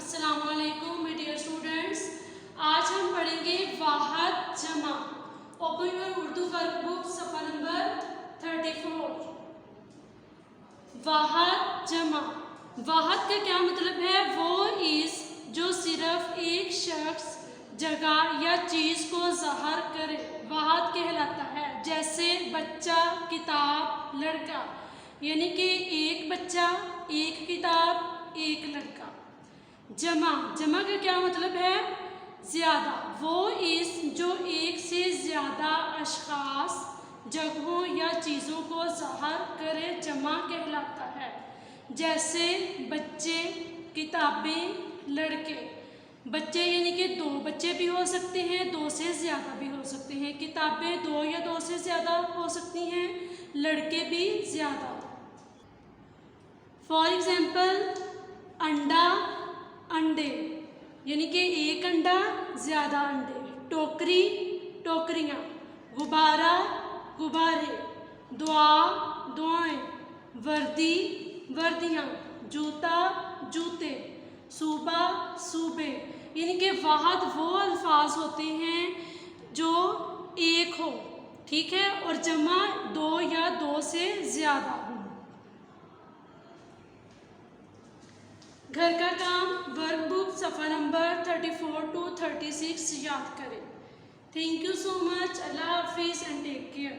अस्सलाम वालेकुम my dear students. आज हम पढ़ेंगे वाहद जमा। ओपन योर उर्दू वर्कबुक सफ़ा नंबर 34। वाहद जमा, वाहद का क्या मतलब है? वो इस जो सिर्फ एक शख्स, जगह या चीज़ को ज़ाहिर करे, वाहद कहलाता है। जैसे बच्चा, किताब, लड़का, यानी कि एक बच्चा, एक किताब, एक लड़का। जमा, जमा का क्या मतलब है? ज़्यादा, वो इस जो एक से ज़्यादा अशख़ास, जगहों या चीज़ों को ज़ाहिर करे, जमा कहलाता है। जैसे बच्चे, किताबें, लड़के। बच्चे यानी कि दो बच्चे भी हो सकते हैं, दो से ज़्यादा भी हो सकते हैं। किताबें दो या दो से ज़्यादा हो सकती हैं, लड़के भी ज़्यादा। फॉर एग्ज़ाम्पल, अंडा, अंडे, यानी कि एक अंडा, ज़्यादा अंडे। टोकरी, टोकरियाँ। गुब्बारा, गुब्बारे। दुआ, दुआएं। वर्दी, वर्दियाँ। जूता, जूते। सूबा, सूबे। यानी कि वाहद वो अल्फाज होते हैं जो एक हो, ठीक है, और जमा दो या दो से ज़्यादा हो। घर का काम वर्कबुक सफ़ा नंबर 34 to 36 याद करें। Thank you so much. अल्लाह हाफिज़ एंड टेक केयर।